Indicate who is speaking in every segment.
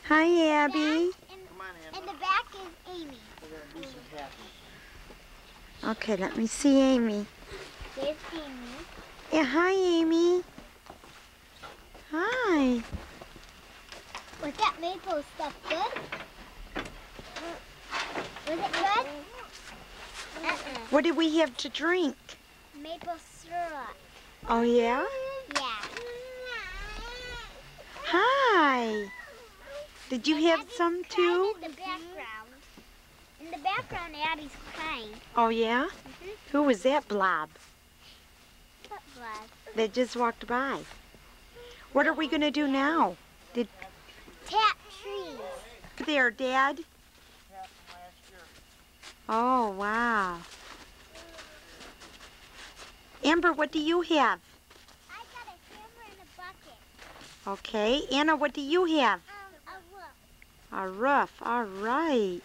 Speaker 1: Hi, Abby.
Speaker 2: Come on, Amber.
Speaker 3: In the back is Amy.
Speaker 2: We're going to do some tapping.
Speaker 1: Okay, let me see Amy.
Speaker 3: There's Amy.
Speaker 1: Yeah, hi, Amy. Hi.
Speaker 3: Was that maple stuff good? Was it good?
Speaker 1: What did we have to drink?
Speaker 3: Maple syrup.
Speaker 1: Oh, yeah?
Speaker 3: Yeah.
Speaker 1: Hi. Did you have
Speaker 3: Abby's
Speaker 1: some
Speaker 3: crying
Speaker 1: too?
Speaker 3: In the background. In the background, Abby's crying.
Speaker 1: Oh, yeah? Who was that blob
Speaker 3: What blood?
Speaker 1: that just walked by? What are we going to do now?
Speaker 3: Tap trees.
Speaker 1: There, Dad.
Speaker 2: Tap from last year.
Speaker 1: Oh, wow. Amber, what do you have?
Speaker 3: I got a hammer and a bucket.
Speaker 1: Okay. Anna, what do you have?
Speaker 3: A roof.
Speaker 1: A roof. All right.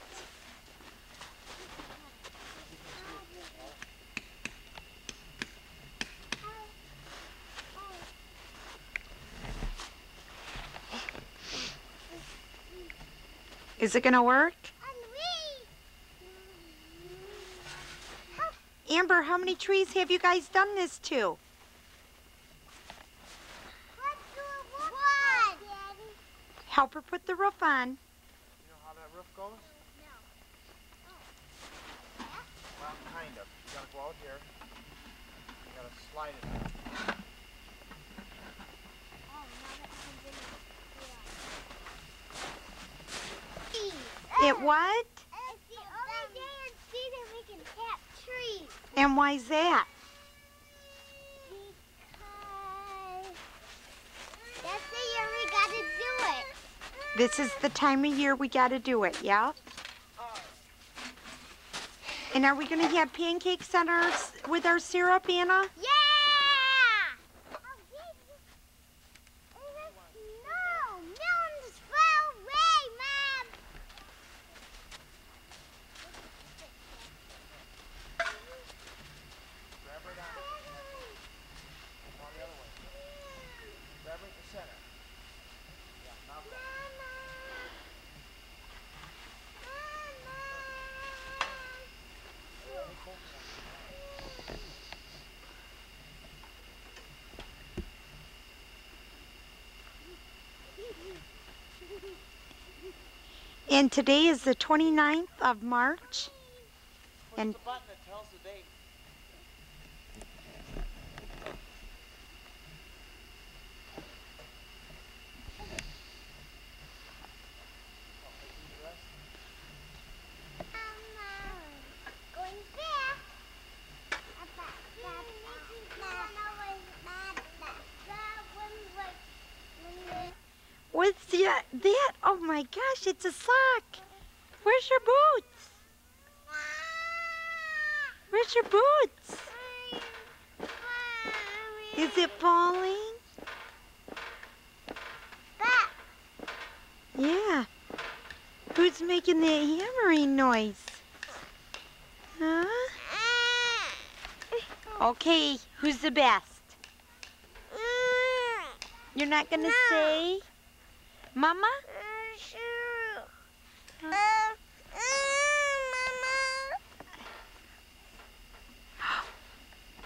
Speaker 1: Is it going to work? Amber, how many trees have you guys done this to?
Speaker 3: Let's do a roof. Daddy.
Speaker 1: Help her put the roof on.
Speaker 2: You know how that roof goes?
Speaker 3: No.
Speaker 2: Well, kind of. You got to go out here. You got to slide it out.
Speaker 1: It what?
Speaker 3: It's the only day in season we can tap trees.
Speaker 1: And why's that?
Speaker 3: Because that's the year we gotta do it.
Speaker 1: This is the time of year we got to do it, yeah? And are we going to have pancakes on with our syrup, Anna?
Speaker 3: Yeah! No, millions fell away, Mom.
Speaker 2: Grab her down. Go the other way. Grab her at the center. Yeah, now go. Take both of them.
Speaker 1: And today is the 29th of March.
Speaker 2: Push
Speaker 1: And
Speaker 2: the button that tells the date.
Speaker 3: Going back.
Speaker 1: what's that? Oh my gosh, it's a sock. Where's your boots? Where's your boots? Is it falling? Yeah. Who's making that hammering noise? Huh? Okay, who's the best? You're not gonna say? Mama?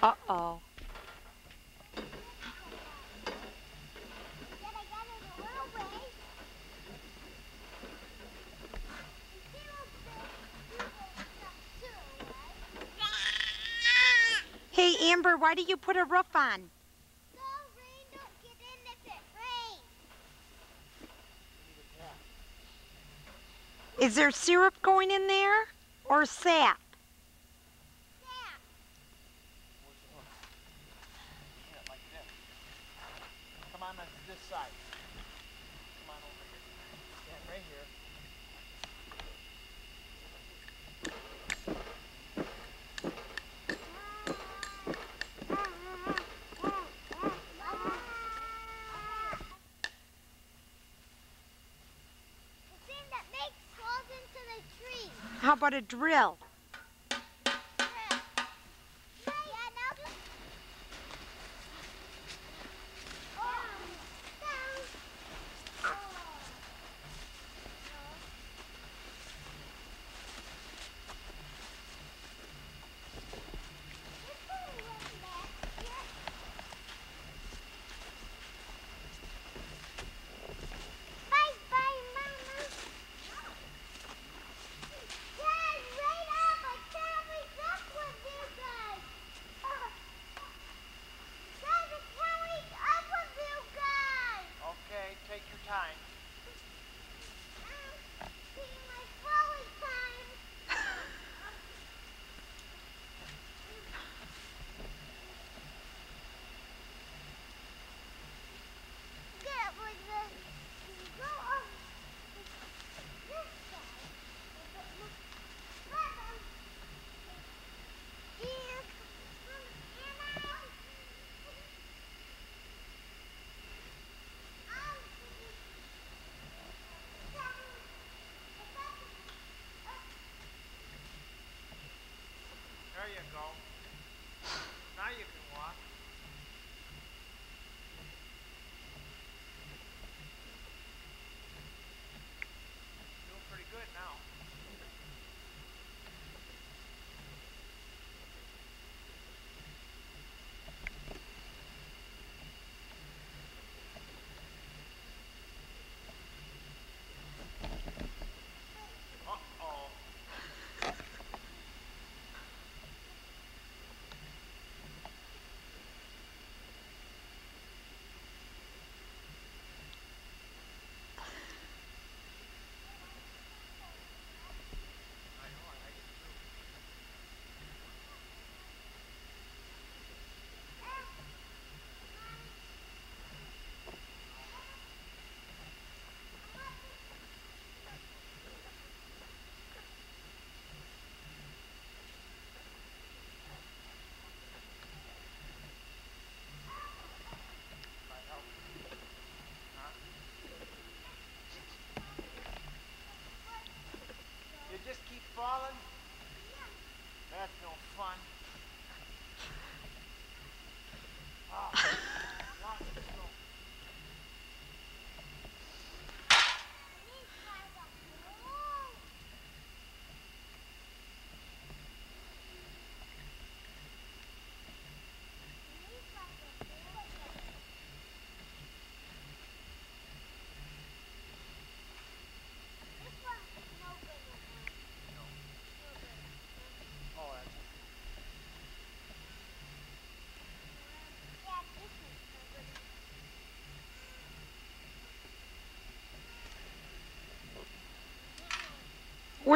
Speaker 1: Uh-oh. Hey, Amber, why do you put a roof on?
Speaker 3: So rain don't get in if it rains.
Speaker 1: Is there syrup going in there or sap?
Speaker 2: Yeah, like this. Come on this side. Come on over here. Stand right here.
Speaker 3: The thing that makes holes into the tree.
Speaker 1: How about a drill?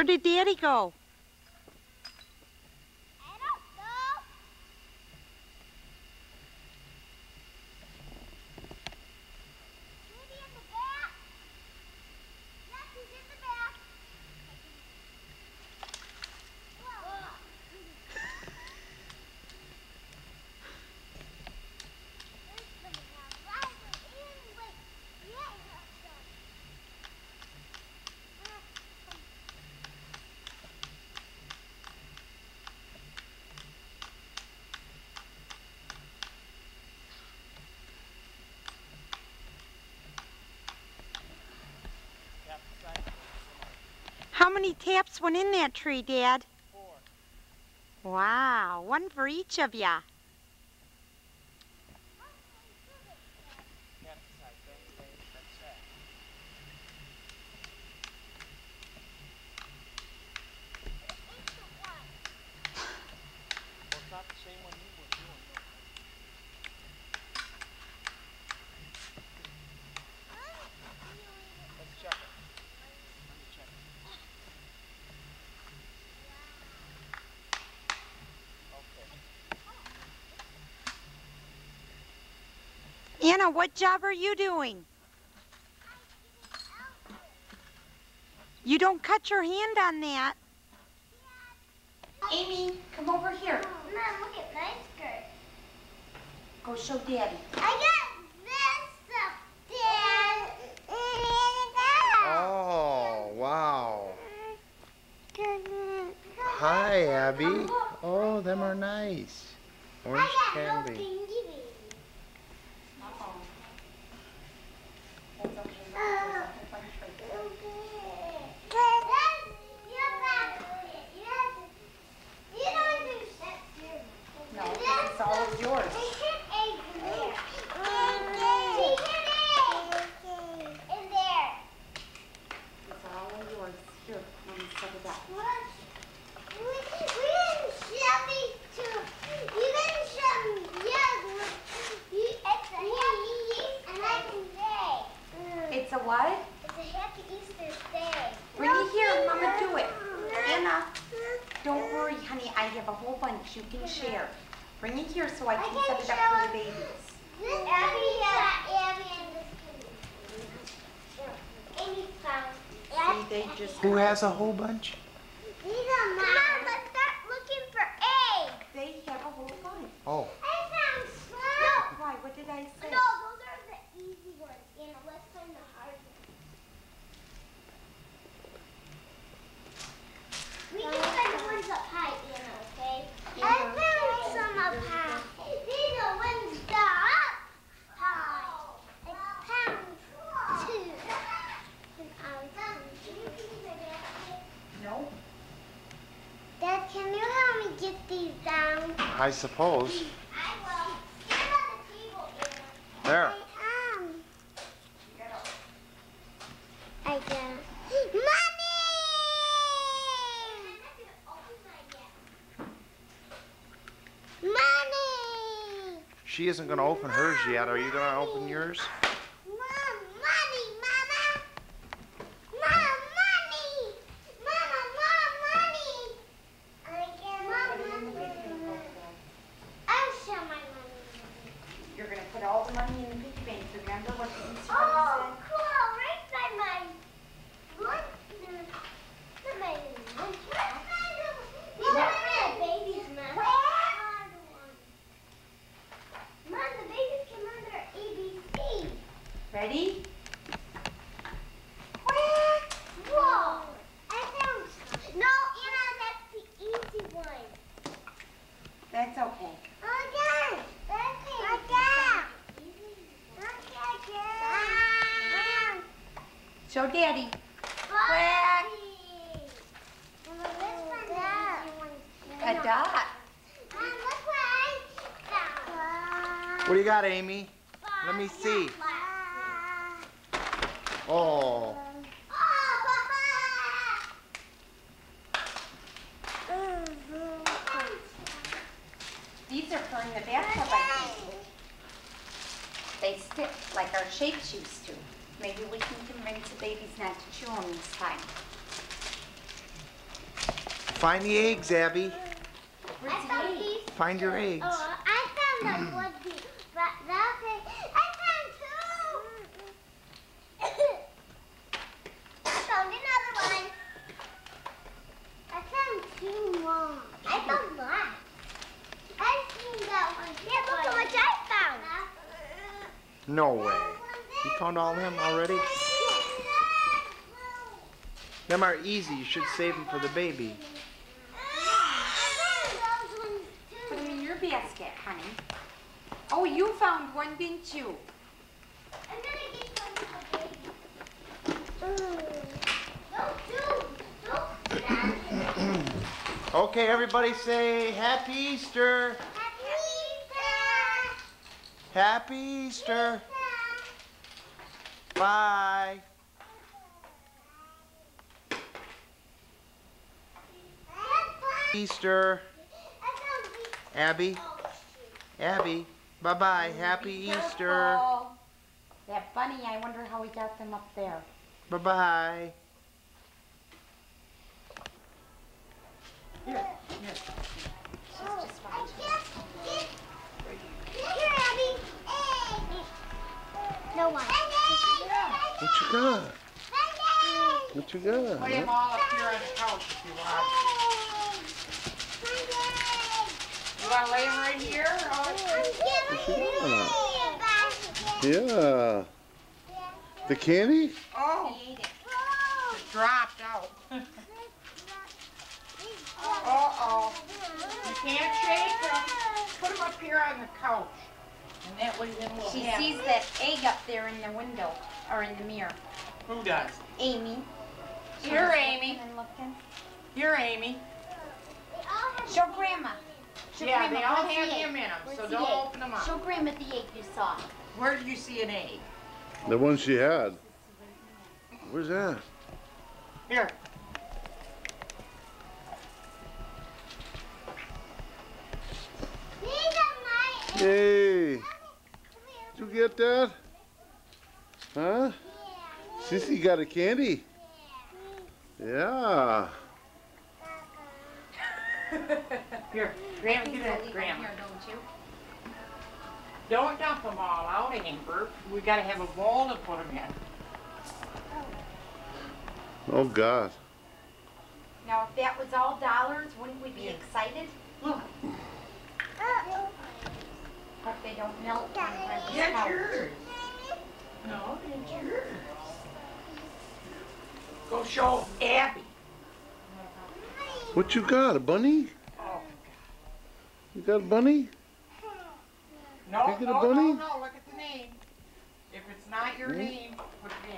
Speaker 1: Where did Daddy go?
Speaker 3: I don't know. Judy in the back. Yes, he's in the back. Whoa.
Speaker 2: Tap the side.
Speaker 1: How many taps went in that tree, Dad?
Speaker 2: 4.
Speaker 1: Wow, one for each of ya.
Speaker 2: Tap the side. Bang, bang. That's that. Well, it's not the same one you were doing. No. Let's check it. Let me check it. Okay.
Speaker 1: Anna, what job are you doing? You don't cut your hand on that. Amy, come over here.
Speaker 3: Mom, look at my skirt.
Speaker 1: Go show Daddy.
Speaker 3: I got this stuff, Dad.
Speaker 4: Oh, wow. Hi, Abby. Oh, them are nice. Orange
Speaker 3: I got no
Speaker 4: candy.
Speaker 3: pinky baby.
Speaker 1: No, this is all of yours. It's all of yours. Here, let me set it up. It's a what?
Speaker 3: It's a happy Easter day.
Speaker 1: Bring it here, Mama, do it. Anna, don't worry, honey. I have a whole bunch you can share. Bring it here so I can set it up for the babies.
Speaker 3: This Abby and this Amy found.
Speaker 1: See, they just...
Speaker 4: Who has a whole bunch?
Speaker 3: These are mine. Come on, let's start looking for eggs.
Speaker 1: They have a whole bunch.
Speaker 4: Oh,
Speaker 3: I found some.
Speaker 1: Why? What did I say?
Speaker 3: No, those are the easy ones. Anna, let's find the hard ones. We can find the ones up high, Anna, okay? I found some up high. These are ones up high. I found 2.
Speaker 1: No.
Speaker 3: Dad, can you help me get these down?
Speaker 4: I suppose.
Speaker 3: I will. Stand on the table, Anna.
Speaker 4: There.
Speaker 3: I got Mommy! Mommy!
Speaker 4: She isn't going to open hers yet. Are you going to open yours?
Speaker 3: Mom, Mommy, Mama! Mom, Mommy! Mama, Mommy! I'll show my money.
Speaker 1: You're going to put all the money in the piggy bank. Remember what the Easter
Speaker 3: Oh,
Speaker 1: bunny
Speaker 3: cool! Right by my lunch. These are for the babies, Mom. Mom, the babies can learn their ABC.
Speaker 1: said? Ready?
Speaker 3: Whoa! I found. No, Anna, that's the easy one.
Speaker 1: That's okay.
Speaker 3: Okay. Okay.
Speaker 1: Show Daddy.
Speaker 3: Quack.
Speaker 1: A dot.
Speaker 4: What do you got, Amy? Let me see. Oh,
Speaker 1: These are for in the bathtub, I think. They stick like our shapes used to. Maybe we can convince the babies not to chew them this time.
Speaker 4: Find the eggs, Abby.
Speaker 1: Where's
Speaker 3: I
Speaker 1: the
Speaker 3: found
Speaker 1: egg?
Speaker 3: these.
Speaker 4: Find your eggs.
Speaker 3: Oh, I found the one piece. But that's it. I found two. I found another one. I found two more. I found one. I've seen that one. Yeah, look how much I found.
Speaker 4: No way. You found all of them already? Them are easy. You should save them for the baby.
Speaker 1: Put them in your basket, honey. Oh, you found one, didn't you?
Speaker 3: I'm gonna get one for baby. Don't.
Speaker 4: Okay, everybody say Happy Easter.
Speaker 3: Happy Easter.
Speaker 4: Happy Easter. Bye. Easter. Abby. Abby. Bye-bye. Happy Easter.
Speaker 1: Careful. That bunny, I wonder how we got them up there.
Speaker 4: Bye-bye.
Speaker 1: She's just watching.
Speaker 3: Here, Abby. No one.
Speaker 4: What you got? What you got?
Speaker 2: Lay them all up here on the couch if you want. You want to lay them right here?
Speaker 4: Yeah. The candy?
Speaker 2: Oh,
Speaker 1: He ate it.
Speaker 2: it dropped out. Uh-oh. You can't shake them. Put them up here on the couch. And that way then we'll
Speaker 1: She
Speaker 2: have...
Speaker 1: sees that egg up there in the window, or in the mirror.
Speaker 2: Who does?
Speaker 1: Amy.
Speaker 2: You're Amy.
Speaker 1: And looking.
Speaker 2: You're Amy.
Speaker 1: Show Grandma. Show
Speaker 2: Yeah,
Speaker 1: Grandma.
Speaker 2: they all
Speaker 1: Where's
Speaker 2: have
Speaker 1: the egg?
Speaker 2: them in them,
Speaker 1: Where's
Speaker 2: so
Speaker 1: the
Speaker 2: don't
Speaker 1: egg?
Speaker 2: open them up.
Speaker 1: Show Grandma the egg you saw.
Speaker 2: Where do you see an egg?
Speaker 4: The one she had. Where's that?
Speaker 2: Here.
Speaker 4: Hey. Did you get that? Huh? Sissy got a candy? Yeah.
Speaker 2: Here, Grandma,
Speaker 1: Things
Speaker 2: get
Speaker 1: will
Speaker 2: it,
Speaker 1: leave
Speaker 2: Grandma.
Speaker 1: them here, don't you?
Speaker 2: Don't dump them all out, Amber. We gotta have a bowl to put them in.
Speaker 4: Oh, God.
Speaker 1: Now, if that was all dollars, wouldn't we be excited?
Speaker 2: Look,
Speaker 1: But they don't melt on the
Speaker 2: that's
Speaker 1: couch.
Speaker 2: yours. No, it's yours. Go show Abby.
Speaker 4: What you got? A bunny?
Speaker 2: Oh,
Speaker 4: You got a bunny?
Speaker 2: no,
Speaker 4: You get a
Speaker 2: no,
Speaker 4: bunny?
Speaker 2: no, no, look at the name. If it's not your name, put it in.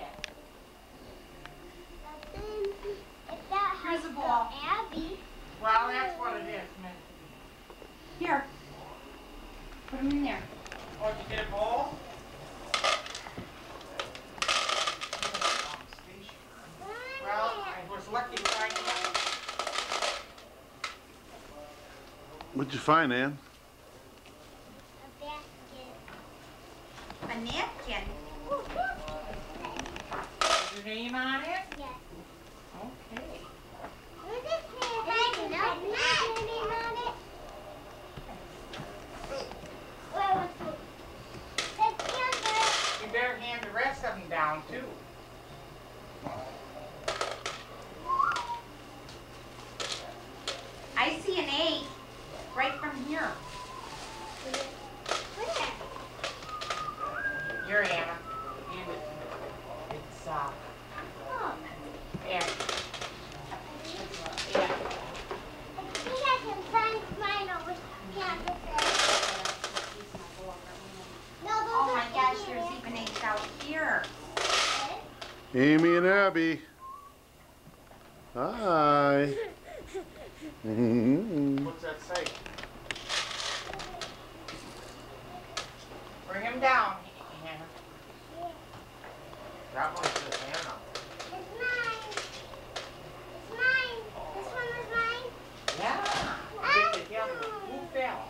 Speaker 3: If that has
Speaker 1: Here's a ball.
Speaker 3: Abby.
Speaker 2: Well, that's what it is, man.
Speaker 1: Here. Put them in there.
Speaker 2: Oh, did you get a bowl? Well, I was lucky to find it.
Speaker 4: What'd you find, Ann?
Speaker 3: A basket.
Speaker 1: A napkin.
Speaker 2: Is your name on it?
Speaker 3: Yes.
Speaker 2: Okay.
Speaker 3: Where's this name? Name on it? Where was it? It's yonder.
Speaker 2: You better hand the rest of them down, too.
Speaker 1: I see an egg right from here.
Speaker 3: Where?
Speaker 2: Here, Anna. Hand it. It's,
Speaker 3: Oh.
Speaker 2: yeah.
Speaker 3: I think I can find mine over campus. No, those
Speaker 1: Oh
Speaker 3: are
Speaker 1: my gosh,
Speaker 3: in
Speaker 1: there's
Speaker 3: here.
Speaker 1: even eggs out here.
Speaker 4: Amy and Abby. Hi.
Speaker 2: What's that say? Bring him down, Hannah. That one says Hannah.
Speaker 3: It's mine. It's mine. This one is mine.
Speaker 2: Yeah. Get together. Who fell?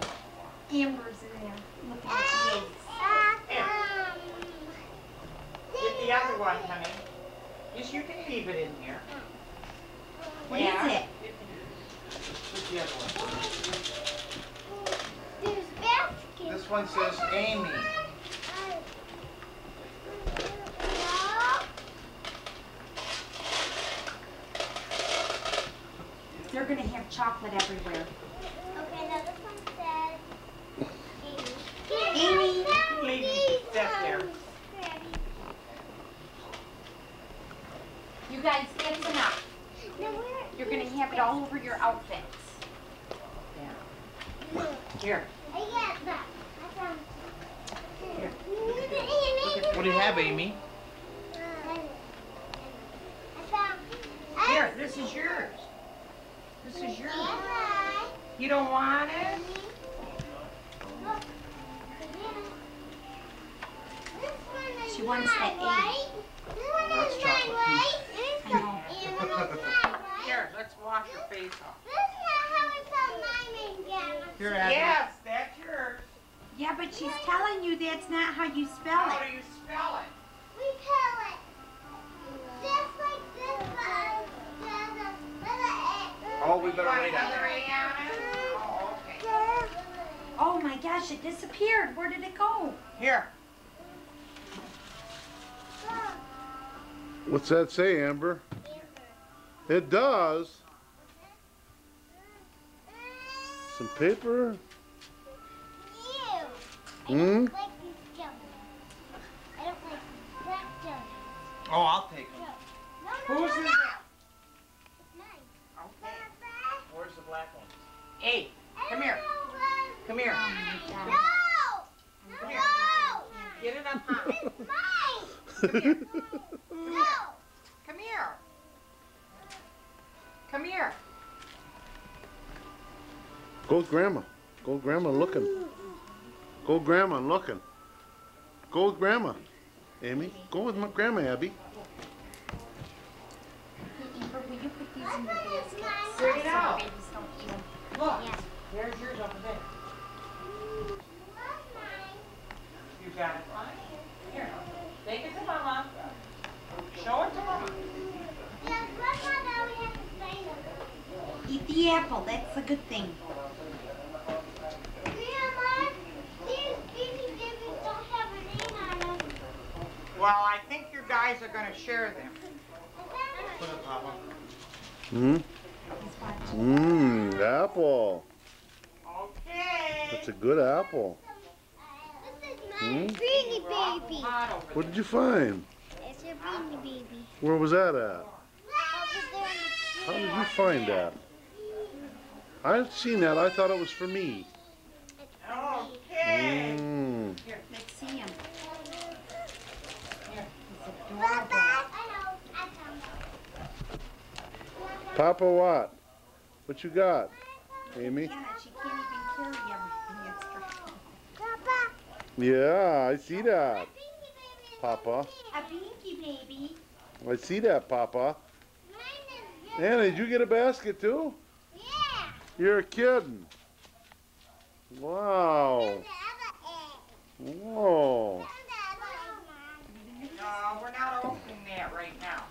Speaker 1: Amber's in there looking at the eggs.
Speaker 2: Get the other one, honey. Yes, you can leave it in here.
Speaker 1: What is it?
Speaker 2: She has one.
Speaker 3: There's baskets.
Speaker 2: This one says Amy.
Speaker 1: They're gonna have chocolate everywhere.
Speaker 3: Okay, now this one says
Speaker 1: Amy.
Speaker 2: Leave that there.
Speaker 1: You guys, that's enough. You're gonna have it all over your outfits.
Speaker 2: Here.
Speaker 3: I got that. I found
Speaker 2: What do you have, Amy? Here, this is yours. This is yours. You don't want it?
Speaker 1: She wants that
Speaker 3: right. This one
Speaker 2: That's
Speaker 3: is
Speaker 2: chocolate
Speaker 3: mine, right?
Speaker 1: I know.
Speaker 3: And this one's mine, right?
Speaker 2: Here, let's wash your face off.
Speaker 3: This is not how we spell mine again.
Speaker 2: Here, Abby. Yes, that's yours.
Speaker 1: Yeah, but she's telling you that's not how you spell
Speaker 2: How
Speaker 1: it.
Speaker 2: do you spell it?
Speaker 3: We spell it just like this, but there's a little
Speaker 2: Oh, we better
Speaker 3: A.
Speaker 2: wait on
Speaker 3: Another
Speaker 2: that. Oh, okay.
Speaker 1: Oh my gosh, it disappeared. Where did it go?
Speaker 2: Here.
Speaker 4: What's that say, Amber? It does. Some paper.
Speaker 3: I
Speaker 4: Hmm?
Speaker 3: don't like these jellies. I don't like black jellies.
Speaker 2: Oh, I'll take them.
Speaker 3: No,
Speaker 2: Whose is
Speaker 3: no.
Speaker 2: that?
Speaker 3: It's mine.
Speaker 2: Okay. Where's the black one? Hey, come here. Come here.
Speaker 3: No!
Speaker 2: Come here.
Speaker 3: No!
Speaker 2: Get it up high.
Speaker 3: It's mine!
Speaker 2: Come here.
Speaker 3: No!
Speaker 2: Come here. Come here.
Speaker 4: Go with Grandma. Go with Grandma looking. Go with Grandma looking. Go with Grandma. Amy, go with my Grandma, Abby.
Speaker 1: Amber, will you put these in the basket?
Speaker 2: Bring it
Speaker 1: So
Speaker 2: out.
Speaker 1: the babies don't eat them.
Speaker 2: Look.
Speaker 3: Yeah.
Speaker 2: There's yours over there. You got it. Here. Take it to Mama. Show it to Mama.
Speaker 3: Yes, Grandma, we have to find them.
Speaker 1: Eat the apple. That's a good thing.
Speaker 3: Grandma, these baby babies don't have a name on them.
Speaker 2: Well, I think you guys are going to share them. Put it, Papa.
Speaker 4: Hmm? Mmm, apple.
Speaker 2: Okay.
Speaker 4: That's a good apple.
Speaker 3: This is my Beanie Baby.
Speaker 2: Hot over
Speaker 4: What did you find?
Speaker 3: It's your Beanie Baby.
Speaker 4: Where was that at?
Speaker 3: Over there in
Speaker 4: How
Speaker 3: the
Speaker 4: did you find that? I've seen that. I thought it was for me.
Speaker 2: Okay.
Speaker 4: Mmm.
Speaker 1: Let's see him.
Speaker 2: Here.
Speaker 1: He's
Speaker 3: Papa,
Speaker 1: adorable.
Speaker 3: I know. I found it.
Speaker 4: Papa, what? What you got, Amy?
Speaker 1: Yeah, she can't even carry everything extra.
Speaker 3: Papa,
Speaker 4: Yeah, I see that,
Speaker 3: Beanie Baby is
Speaker 4: Papa.
Speaker 1: A binky baby.
Speaker 4: I see that, Papa.
Speaker 3: mine is just,
Speaker 4: Anna, did you get a basket too?
Speaker 3: yeah.
Speaker 4: You're kidding. Wow.
Speaker 3: There's the other egg.
Speaker 4: Whoa.
Speaker 3: There's the other egg, Mom.
Speaker 2: No, we're not opening that right now.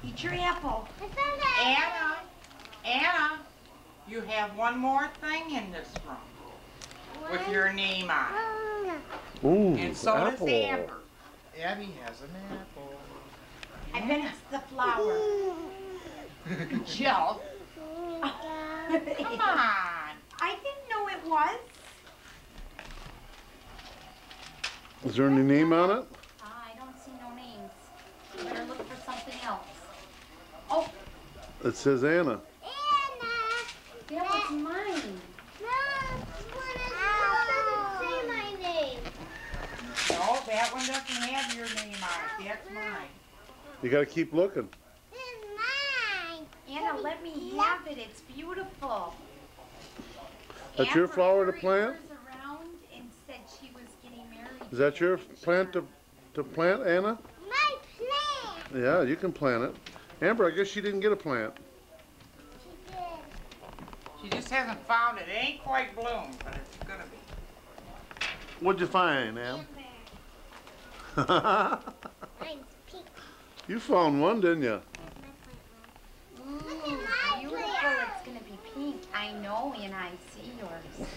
Speaker 1: Eat your apple.
Speaker 3: I found the
Speaker 2: Anna, you have one more thing in this room with your name on it.
Speaker 4: Ooh,
Speaker 2: And so
Speaker 4: apple.
Speaker 2: does Amber. Abby has an apple.
Speaker 1: I bet it's the flower.
Speaker 2: Jill, come on.
Speaker 1: I didn't know it was.
Speaker 4: Is there any name on it?
Speaker 1: I don't see no names. You better look for something else. Oh,
Speaker 4: It says Anna.
Speaker 1: that was mine.
Speaker 3: Say my name.
Speaker 2: No, that one doesn't have your name on it. That's mine.
Speaker 4: You gotta keep looking.
Speaker 3: This is mine.
Speaker 1: Anna, let me have it. It's beautiful.
Speaker 4: That's your
Speaker 1: Amber
Speaker 4: flower to
Speaker 1: carried
Speaker 4: plant?
Speaker 1: hers around and said she was getting married.
Speaker 4: Is that your plant to plant, Anna?
Speaker 3: My plant.
Speaker 4: Yeah, you can plant it. Amber, I guess she didn't get a plant.
Speaker 3: She did.
Speaker 2: She just hasn't found it. It ain't quite bloomed, but it's gonna be.
Speaker 4: What'd you find, Am?
Speaker 3: Mine's pink.
Speaker 4: You found one, didn't you?
Speaker 3: Look at my
Speaker 1: Beautiful.
Speaker 3: plant.
Speaker 1: It's gonna be pink. I know, and I see yours.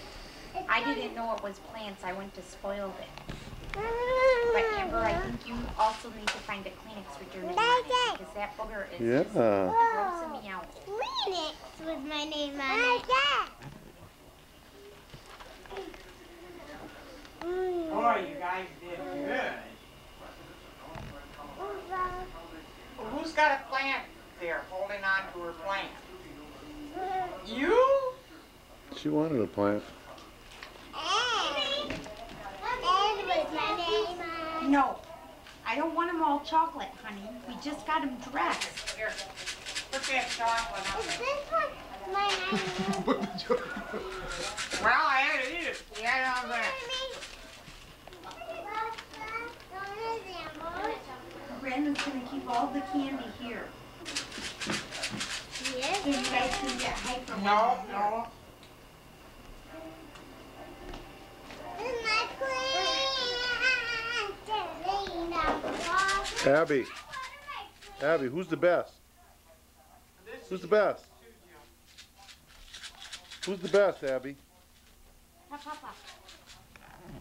Speaker 1: I didn't know it was plants. I went to spoil it. But Amber, I think you also need to find a Kleenex for your name on it, because that booger is just grossing me out.
Speaker 3: Kleenex with my name on it.
Speaker 2: Boy, you guys did good. Well, who's got a plant there holding on to her plant? You?
Speaker 4: She wanted a plant.
Speaker 1: No, I don't want them all chocolate, honey. We just got them dressed.
Speaker 2: Here, put that chocolate on
Speaker 3: Is
Speaker 2: there.
Speaker 3: this one my name?
Speaker 2: Well, I had to eat it. You had it on there.
Speaker 1: Brandon's gonna keep all the candy here, so
Speaker 3: Yes.
Speaker 1: you guys can get hyper.
Speaker 2: No, no.
Speaker 4: Abby, Abby, who's the best? Who's the best? Who's the best, Abby?
Speaker 1: Pop, pop, pop.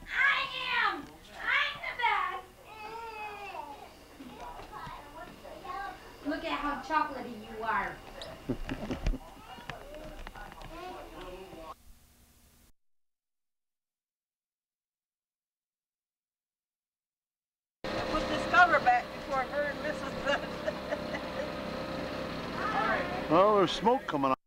Speaker 1: I am! I'm the best! Look at how chocolatey you are.
Speaker 5: Put this cover back before her and Mrs.
Speaker 4: Oh, there's smoke coming out.